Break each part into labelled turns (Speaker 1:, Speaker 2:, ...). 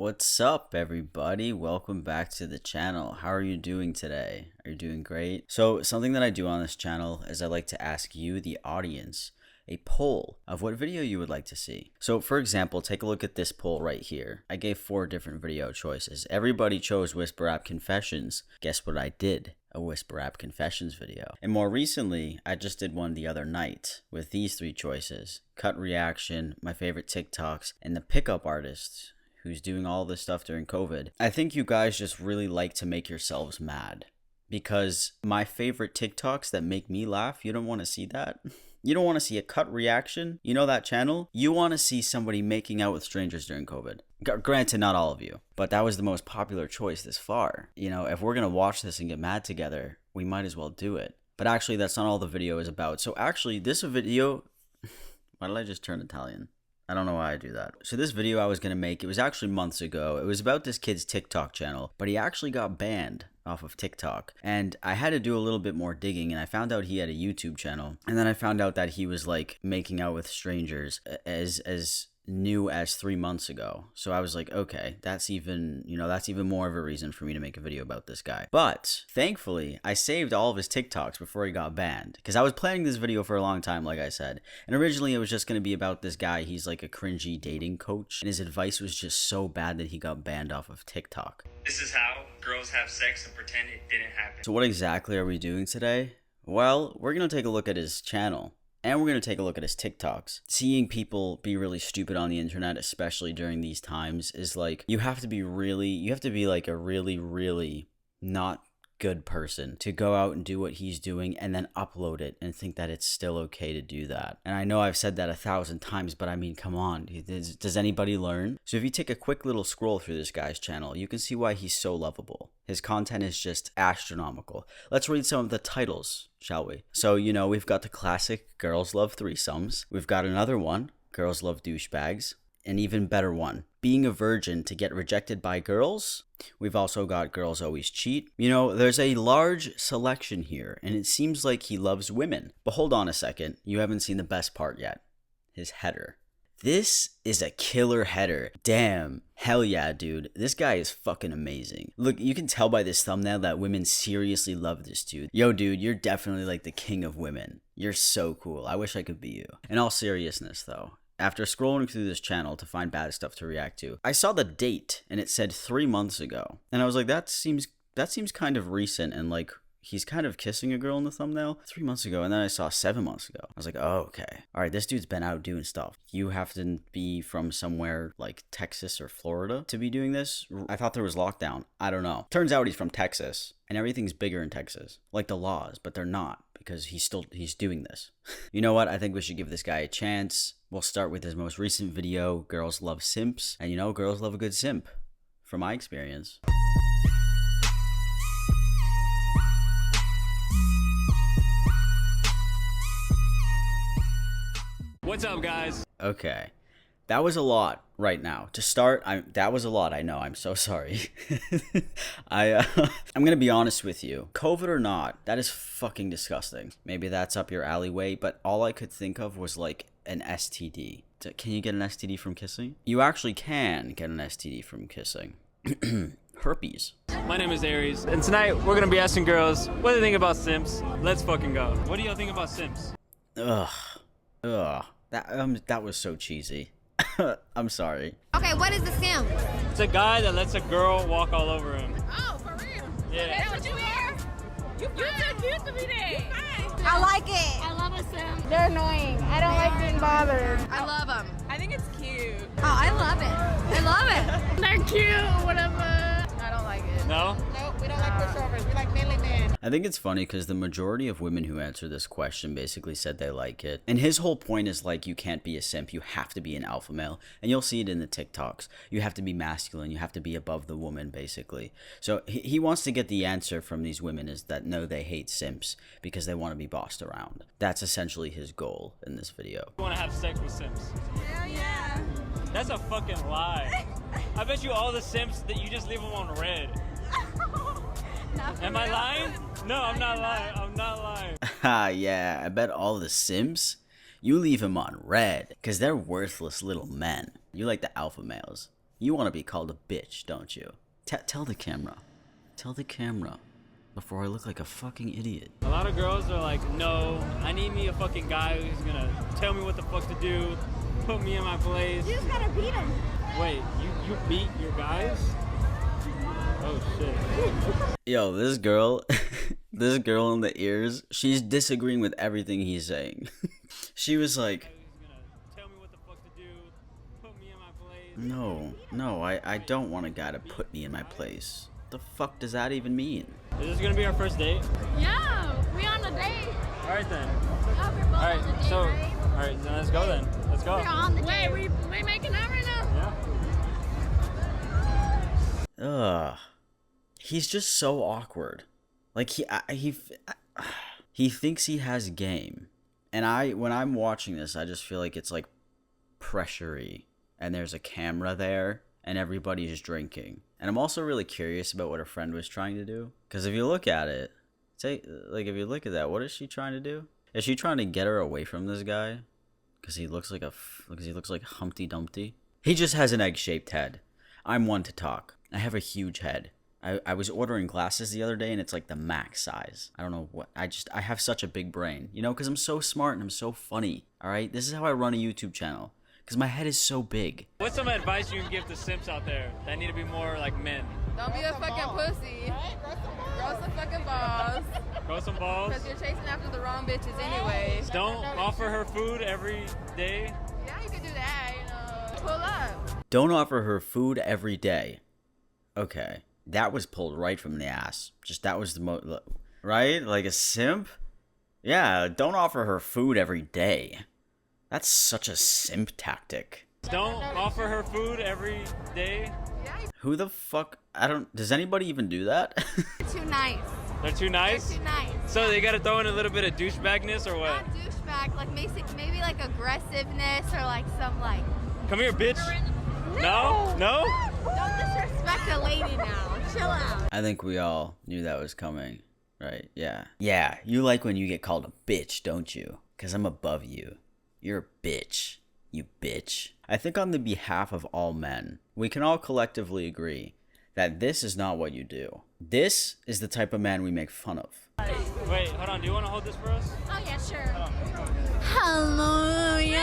Speaker 1: What's up, everybody? Welcome back to the channel. How are you doing today? Are you doing great? So something that I do on this channel is I like to ask you, the audience, a poll of what video you would like to see. So for example, take a look at this poll right here. I gave 4 different video choices. Everybody chose Whisper App Confessions. Guess what I did? A Whisper App Confessions video. And more recently, I just did one the other night with these 3 choices: cut reaction, my favorite TikToks, and the pickup artist who's doing all this stuff during COVID. I think you guys just really like to make yourselves mad, because my favorite TikToks that make me laugh, you don't want to see that. You don't want to see a cut reaction. You know that channel? You want to see somebody making out with strangers during COVID. Granted, not all of you, but that was the most popular choice this far. You know, if we're going to watch this and get mad together, we might as well do it. But actually, that's not all the video is about. So actually, this video... Why did I just turn Italian? I don't know why I do that. So this video I was going to make, it was actually months ago. It was about this kid's TikTok channel, but he actually got banned off of TikTok. And I had to do a little bit more digging, and I found out he had a YouTube channel. And then I found out that he was like making out with strangers as new as 3 months ago. So I was like, okay, that's even more of a reason for me to make a video about this guy. But thankfully, I saved all of his TikToks before he got banned, because I was planning this video for a long time, like I said. And originally it was just going to be about this guy. He's like a cringy dating coach, and his advice was just so bad that he got banned off of TikTok.
Speaker 2: This is how girls have sex and pretend it didn't happen.
Speaker 1: So what exactly are we doing today? Well, we're going to take a look at his channel. And we're going to take a look at his TikToks. Seeing people be really stupid on the internet, especially during these times, is like, you have to be like a really not good person to go out and do what he's doing and then upload it and think that it's still okay to do that. And I know I've said that 1,000 times, but I mean, come on, does anybody learn? So if you take a quick little scroll through this guy's channel, you can see why he's so lovable. His content is just astronomical. Let's read some of the titles, shall we? So, you know, we've got the classic Girls Love Threesomes. We've got another one, Girls Love Douchebags. An even better one, being a virgin to get rejected by girls. We've also got Girls Always Cheat. You know, there's a large selection here, and it seems like he loves women. But hold on a second, you haven't seen the best part yet. His header. This is a killer header. Damn. Hell yeah, dude. This guy is fucking amazing. Look, you can tell by this thumbnail that women seriously love this dude. Yo, dude, you're definitely like the king of women. You're so cool. I wish I could be you. In all seriousness, though, after scrolling through this channel to find bad stuff to react to, I saw the date and it said 3 months ago. And I was like, that seems kind of recent, and like, he's kind of kissing a girl in the thumbnail 3 months ago. And then I saw 7 months ago. I was like, oh, okay. All right, this dude's been out doing stuff. You have to be from somewhere like Texas or Florida to be doing this. I thought there was lockdown. I don't know. Turns out he's from Texas, and everything's bigger in Texas, like the laws, but they're not, because he's doing this. You know what? I think we should give this guy a chance. We'll start with his most recent video, Girls Love Simps. And you know, girls love a good simp, from my experience.
Speaker 2: What's up, guys?
Speaker 1: Okay, that was a lot right now. To start, that was a lot, I know, I'm so sorry. I'm gonna be honest with you. COVID or not, that is fucking disgusting. Maybe that's up your alleyway, but all I could think of was like an STD. Can you get an STD from kissing? You actually can get an STD from kissing. Herpes.
Speaker 2: My name is Aries, and tonight we're gonna be asking girls what do they think about simps. Let's fucking go. What do y'all think about simps?
Speaker 1: Ugh. That was so cheesy. I'm sorry.
Speaker 3: Okay, what is a simp?
Speaker 2: It's a guy that lets a girl walk all over him.
Speaker 3: Oh, for real?
Speaker 2: Yeah.
Speaker 3: That's what you are? You too cute to be there.
Speaker 4: I like it.
Speaker 3: I love a simp.
Speaker 4: They're annoying. I don't like being bothered.
Speaker 3: I love them.
Speaker 5: I think it's cute.
Speaker 3: Oh, I love it. I love it.
Speaker 5: They're cute, whatever.
Speaker 4: I don't like it.
Speaker 2: No?
Speaker 4: Nope, we don't like pushovers. We like manly men.
Speaker 1: I think it's funny because the majority of women who answer this question basically said they like it. And his whole point is like, you can't be a simp, you have to be an alpha male. And you'll see it in the TikToks. You have to be masculine, you have to be above the woman, basically. So he wants to get the answer from these women is that no, they hate simps because they want to be bossed around. That's essentially his goal in this video.
Speaker 2: You wanna have sex with simps?
Speaker 5: Hell yeah.
Speaker 2: That's a fucking lie. I bet you all the simps that you just leave them on red. Am I lying? No, I'm not lying. I'm not lying.
Speaker 1: Ha, yeah, I bet all the simps, you leave them on red because they're worthless little men. You like the alpha males. You want to be called a bitch, don't you? Tell the camera. Tell the camera. Before I look like a fucking idiot.
Speaker 2: A lot of girls are like, no, I need me a fucking guy who's gonna tell me what the fuck to do, put me in my place.
Speaker 4: You just gotta beat him.
Speaker 2: Wait, you beat your guys? Oh shit.
Speaker 1: Yo, this girl, this girl in the ears, she's disagreeing with everything he's saying. She was like, no, I don't want a guy to put me in my place. The fuck does that even mean?
Speaker 2: Is this gonna be our first date?
Speaker 3: Yeah, we on a date.
Speaker 2: Alright then.
Speaker 3: Oh, we're both
Speaker 2: Alright,
Speaker 3: on the date,
Speaker 2: so,
Speaker 3: right?
Speaker 2: alright, then let's go then. Let's go.
Speaker 3: We're on the date. Wait, we making out right now?
Speaker 2: Yeah.
Speaker 1: Ugh. He's just so awkward. Like he thinks he has game. And when I'm watching this, I just feel like it's like pressure-y. And there's a camera there and everybody's drinking. And I'm also really curious about what her friend was trying to do. Because if you look at it, if you look at that, what is she trying to do? Is she trying to get her away from this guy? Because he looks like Humpty Dumpty. He just has an egg-shaped head. I'm one to talk. I have a huge head. I was ordering glasses the other day and it's like the max size. I don't know what, I have such a big brain, you know, because I'm so smart and I'm so funny, all right? This is how I run a YouTube channel, because my head is so big.
Speaker 2: What's some advice you can give to simps out there that need to be more like men?
Speaker 5: Don't be a fucking pussy. Grow some fucking balls.
Speaker 2: Grow some balls.
Speaker 5: Because you're chasing after the wrong bitches anyway.
Speaker 2: Don't offer her food every day.
Speaker 5: Yeah, you can do that, you know. Pull up.
Speaker 1: Don't offer her food every day. Okay. That was pulled right from the ass. Just that was the right? Like a simp? Yeah, don't offer her food every day. That's such a simp tactic.
Speaker 2: Don't offer her food every day.
Speaker 5: Yeah,
Speaker 1: Who the fuck? Does anybody even do that?
Speaker 4: Too nice.
Speaker 2: They're too nice?
Speaker 4: Too nice.
Speaker 2: So they gotta throw in a little bit of douchebagness or what?
Speaker 4: Not douchebag, like maybe like aggressiveness or like some like.
Speaker 2: Come here, bitch. No? No?
Speaker 4: Don't disrespect a lady now. Chill out.
Speaker 1: I think we all knew that was coming, right? Yeah. Yeah, you like when you get called a bitch, don't you? Because I'm above you. You're a bitch. You bitch. I think on the behalf of all men, we can all collectively agree that this is not what you do. This is the type of man we make fun of.
Speaker 2: Wait, hold on. Do you want to hold this for us?
Speaker 3: Oh yeah, sure.
Speaker 4: Hallelujah.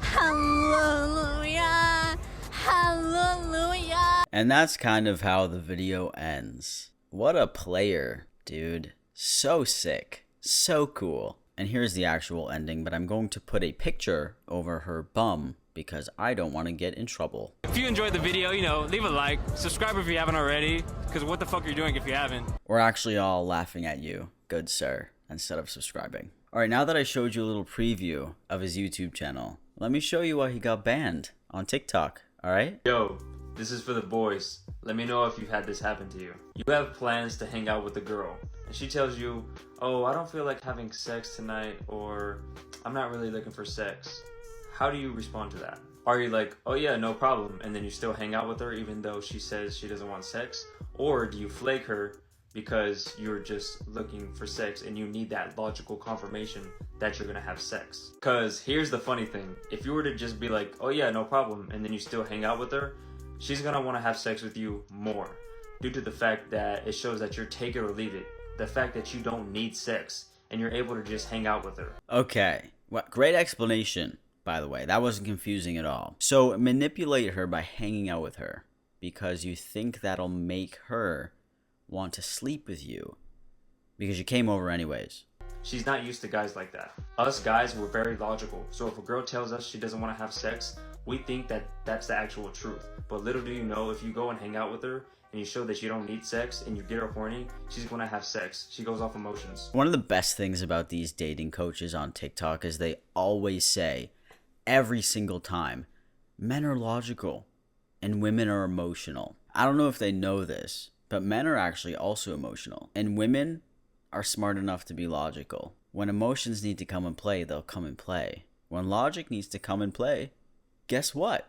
Speaker 4: Hallelujah. Hallelujah.
Speaker 1: And that's kind of how the video ends. What a player, dude. So sick. So cool. And here's the actual ending, but I'm going to put a picture over her bum because I don't want to get in trouble.
Speaker 2: If you enjoyed the video, you know, leave a like, subscribe if you haven't already, because what the fuck are you doing if you haven't?
Speaker 1: We're actually all laughing at you, good sir, instead of subscribing. Alright, now that I showed you a little preview of his YouTube channel, let me show you why he got banned on TikTok, alright?
Speaker 2: Yo, this is for the boys. Let me know if you've had this happen to you. You have plans to hang out with a girl, and she tells you, oh, I don't feel like having sex tonight, or I'm not really looking for sex. How do you respond to that? Are you like, oh yeah, no problem, and then you still hang out with her even though she says she doesn't want sex? Or do you flake her because you're just looking for sex and you need that logical confirmation that you're gonna have sex? Because here's the funny thing. If you were to just be like, oh yeah, no problem, and then you still hang out with her, she's gonna want to have sex with you more due to the fact that it shows that you're take it or leave it. The fact that you don't need sex and you're able to just hang out with her.
Speaker 1: Okay, well, great explanation, by the way. That wasn't confusing at all. So manipulate her by hanging out with her because you think that'll make her want to sleep with you because you came over anyways.
Speaker 2: She's not used to guys like that. Us guys, we're very logical. So if a girl tells us she doesn't want to have sex, we think that that's the actual truth. But little do you know, if you go and hang out with her and you show that you don't need sex and you get her horny, she's gonna have sex. She goes off emotions.
Speaker 1: One of the best things about these dating coaches on TikTok is they always say, every single time, men are logical and women are emotional. I don't know if they know this, but men are actually also emotional. And women are smart enough to be logical. When emotions need to come and play, they'll come and play. When logic needs to come and play, guess what?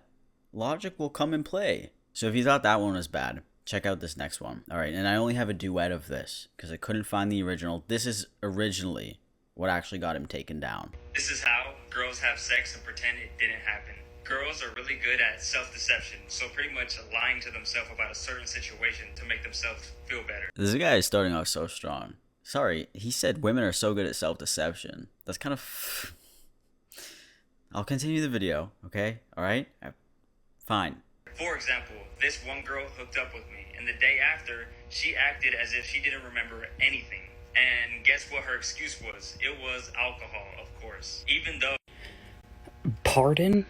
Speaker 1: Logic will come and play. So if you thought that one was bad, check out this next one. Alright, and I only have a duet of this because I couldn't find the original. This is originally what actually got him taken down.
Speaker 2: This is how girls have sex and pretend it didn't happen.
Speaker 6: girls are really good at self-deception, so pretty much lying to themselves about a certain situation to make themselves feel better.
Speaker 1: This guy is starting off so strong. Sorry, he said women are so good at self-deception. That's kind of... I'll continue the video, okay? Alright? Fine.
Speaker 6: For example, this one girl hooked up with me, and the day after, she acted as if she didn't remember anything. And guess what her excuse was? It was alcohol, of course. Even though...
Speaker 7: Pardon?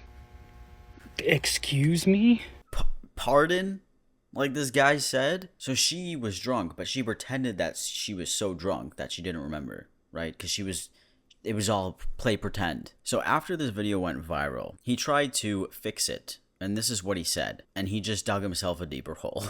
Speaker 7: Excuse me?
Speaker 1: Pardon? Like this guy said? So she was drunk, but she pretended that she was so drunk that she didn't remember, right? Because it was all play pretend. So after this video went viral, he tried to fix it. And this is what he said. And he just dug himself a deeper hole.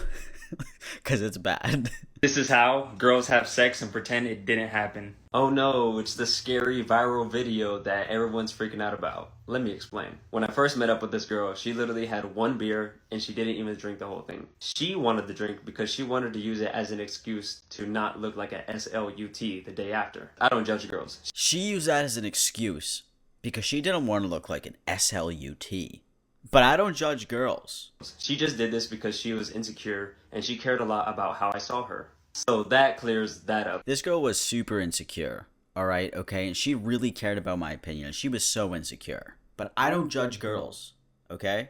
Speaker 1: Because it's bad.
Speaker 2: This is how girls have sex and pretend it didn't happen. Oh no, it's the scary viral video that everyone's freaking out about. Let me explain. When I first met up with this girl, she literally had one beer and she didn't even drink the whole thing. She wanted the drink because she wanted to use it as an excuse to not look like a SLUT the day after. I don't judge girls.
Speaker 1: She used that as an excuse because she didn't want to look like an SLUT. But I don't judge girls.
Speaker 2: She just did this because she was insecure and she cared a lot about how I saw her. So that clears that up.
Speaker 1: This girl was super insecure, alright, okay? And she really cared about my opinion. She was so insecure. But I don't judge girls, okay?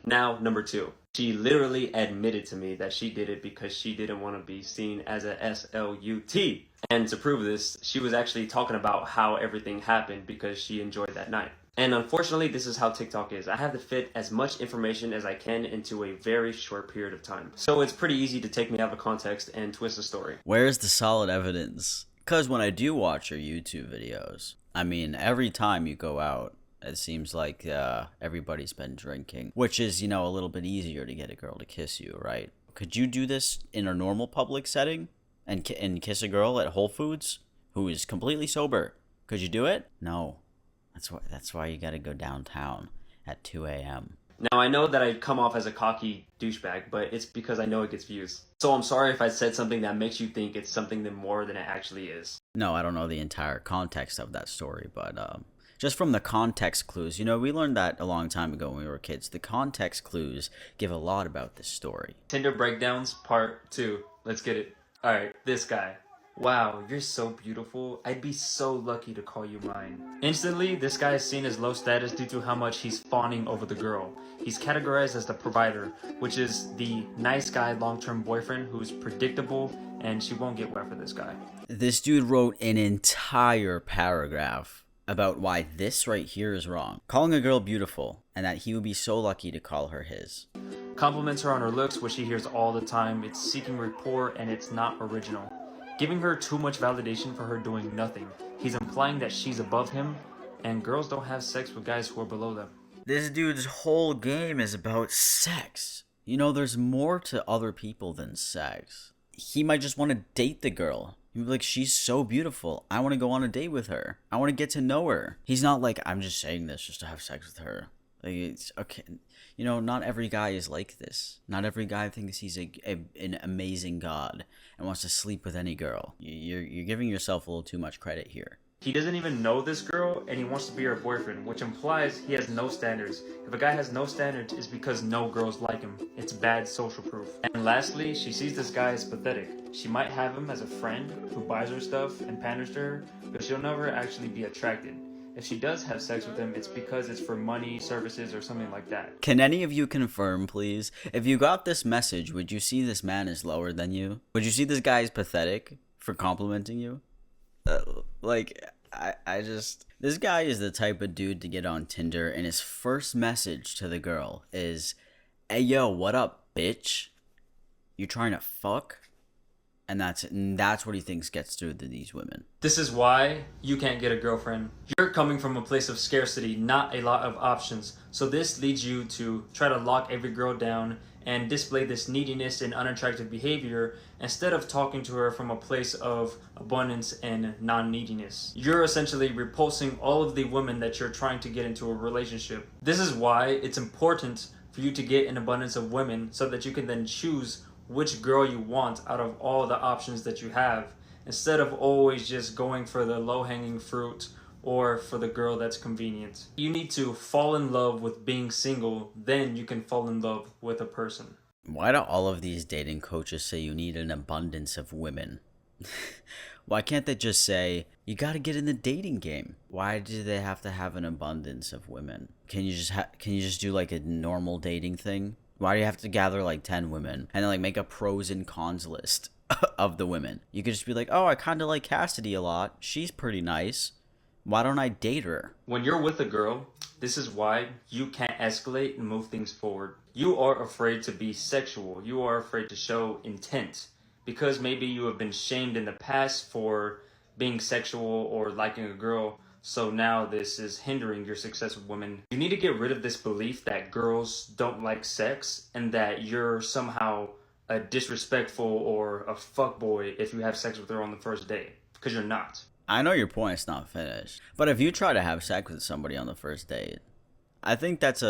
Speaker 2: Now, number 2. She literally admitted to me that she did it because she didn't want to be seen as a SLUT. And to prove this, she was actually talking about how everything happened because she enjoyed that night. And unfortunately, this is how TikTok is. I have to fit as much information as I can into a very short period of time. So it's pretty easy to take me out of context and twist the story.
Speaker 1: Where's the solid evidence? Because when I do watch your YouTube videos, I mean, every time you go out, it seems like everybody's been drinking. Which is, you know, a little bit easier to get a girl to kiss you, right? Could you do this in a normal public setting? And kiss a girl at Whole Foods who is completely sober? Could you do it? No. That's why you gotta go downtown at 2 a.m.
Speaker 2: Now, I know that I come off as a cocky douchebag, but it's because I know it gets views. So I'm sorry if I said something that makes you think it's something more than it actually is.
Speaker 1: No, I don't know the entire context of that story, but just from the context clues, you know, we learned that a long time ago when we were kids. The context clues give a lot about this story.
Speaker 2: Tinder breakdowns, part 2. Let's get it. Alright, this guy. Wow, you're so beautiful. I'd be so lucky to call you mine. Instantly, this guy is seen as low status due to how much he's fawning over the girl. He's categorized as the provider, which is the nice guy long-term boyfriend who's predictable and she won't get wet for this guy.
Speaker 1: This dude wrote an entire paragraph about why this right here is wrong. Calling a girl beautiful and that he would be so lucky to call her his.
Speaker 2: Compliments her on her looks, which he hears all the time. It's seeking rapport and it's not original. Giving her too much validation for her doing nothing. He's implying that she's above him, and girls don't have sex with guys who are below them.
Speaker 1: This dude's whole game is about sex. You know, there's more to other people than sex. He might just want to date the girl. He'd be like, she's so beautiful. I want to go on a date with her. I want to get to know her. He's not like, I'm just saying this just to have sex with her. Like, it's okay. You know, not every guy is like this. Not every guy thinks he's an amazing god and wants to sleep with any girl. You're giving yourself a little too much credit here.
Speaker 2: He doesn't even know this girl and he wants to be her boyfriend, which implies he has no standards. If a guy has no standards, it's because no girls like him. It's bad social proof. And lastly, she sees this guy as pathetic. She might have him as a friend who buys her stuff and panders to her, but she'll never actually be attracted. If she does have sex with him, it's because it's for money, services, or something like that.
Speaker 1: Can any of you confirm, please? If you got this message, would you see this man as lower than you? Would you see this guy as pathetic for complimenting you? This guy is the type of dude to get on Tinder, and his first message to the girl is, "Hey yo, what up, bitch? You trying to fuck?" And that's what he thinks gets through to these women.
Speaker 2: This is why you can't get a girlfriend. You're coming from a place of scarcity, not a lot of options. So this leads you to try to lock every girl down and display this neediness and unattractive behavior instead of talking to her from a place of abundance and non-neediness. You're essentially repulsing all of the women that you're trying to get into a relationship. This is why it's important for you to get an abundance of women so that you can then choose which girl you want out of all the options that you have, instead of always just going for the low-hanging fruit or for the girl that's convenient. You need to fall in love with being single, then you can fall in love with a person.
Speaker 1: Why do all of these dating coaches say you need an abundance of women? Why can't they just say, you gotta get in the dating game? Why do they have to have an abundance of women? Can you just do like a normal dating thing? Why do you have to gather like 10 women and then like make a pros and cons list of the women? You could just be like, oh, I kind of like Cassidy a lot. She's pretty nice. Why don't I date her?
Speaker 2: When you're with a girl, this is why you can't escalate and move things forward. You are afraid to be sexual. You are afraid to show intent. Because maybe you have been shamed in the past for being sexual or liking a girl, so now this is hindering your success with women. You need to get rid of this belief that girls don't like sex and that you're somehow a disrespectful or a fuckboy if you have sex with her on the first date, because you're not.
Speaker 1: I know your point's not finished, but if you try to have sex with somebody on the first date, I think that's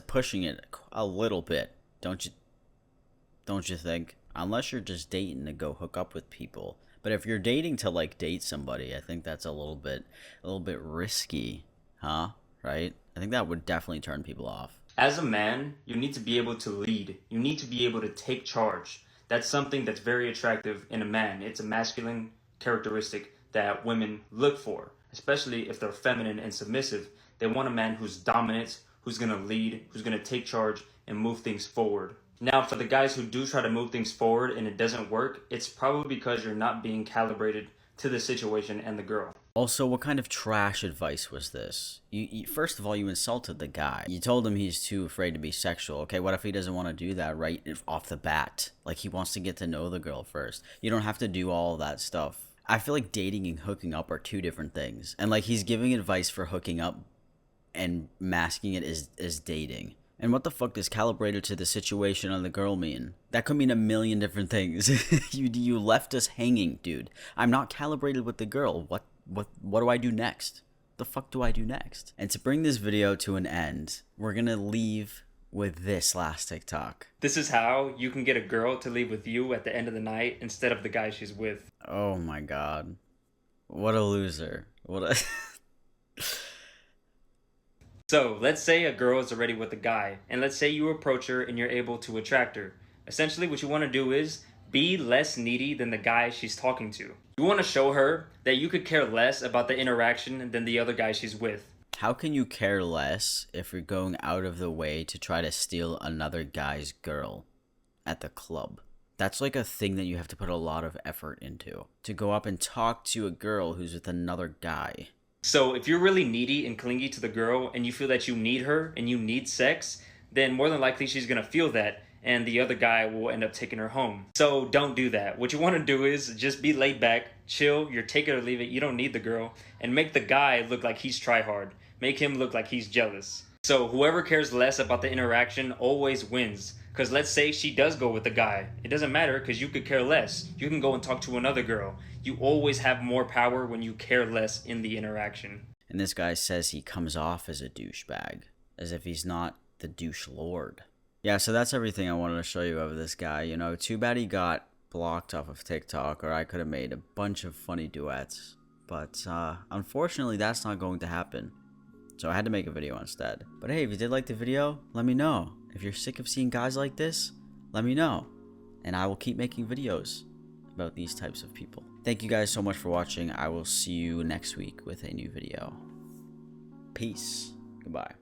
Speaker 1: pushing it a little bit, don't you think? Unless you're just dating to go hook up with people. But if you're dating to like date somebody, I think that's a little bit risky, huh? Right? I think that would definitely turn people off.
Speaker 2: As a man, you need to be able to lead. You need to be able to take charge. That's something that's very attractive in a man. It's a masculine characteristic that women look for, especially if they're feminine and submissive. They want a man who's dominant, who's going to lead, who's going to take charge and move things forward. Now, for the guys who do try to move things forward and it doesn't work, it's probably because you're not being calibrated to the situation and the girl.
Speaker 1: Also, what kind of trash advice was this? You first of all, you insulted the guy. You told him he's too afraid to be sexual. Okay, what if he doesn't want to do that right off the bat? Like, he wants to get to know the girl first. You don't have to do all that stuff. I feel like dating and hooking up are two different things. And, like, he's giving advice for hooking up and masking it as dating. And what the fuck does calibrated to the situation on the girl mean? That could mean a million different things. You left us hanging, dude. I'm not calibrated with the girl. What do I do next? The fuck do I do next? And to bring this video to an end, we're gonna leave with this last TikTok.
Speaker 2: This is how you can get a girl to leave with you at the end of the night instead of the guy she's with.
Speaker 1: Oh my god. What a loser. What a...
Speaker 2: So, let's say a girl is already with a guy, and let's say you approach her and you're able to attract her. Essentially, what you want to do is be less needy than the guy she's talking to. You want to show her that you could care less about the interaction than the other guy she's with.
Speaker 1: How can you care less if you're going out of the way to try to steal another guy's girl at the club? That's like a thing that you have to put a lot of effort into. To go up and talk to a girl who's with another guy.
Speaker 2: So if you're really needy and clingy to the girl and you feel that you need her and you need sex, then more than likely she's going to feel that and the other guy will end up taking her home. So don't do that. What you want to do is just be laid back, chill, you're take it or leave it, you don't need the girl, and make the guy look like he's try hard. Make him look like he's jealous. So whoever cares less about the interaction always wins. Because let's say she does go with the guy. It doesn't matter because you could care less. You can go and talk to another girl. You always have more power when you care less in the interaction.
Speaker 1: And this guy says he comes off as a douchebag. As if he's not the douche lord. Yeah, so that's everything I wanted to show you of this guy. You know, too bad he got blocked off of TikTok, or I could have made a bunch of funny duets. But unfortunately, that's not going to happen. So I had to make a video instead. But hey, if you did like the video, let me know. If you're sick of seeing guys like this, let me know. And I will keep making videos about these types of people. Thank you guys so much for watching. I will see you next week with a new video. Peace. Goodbye.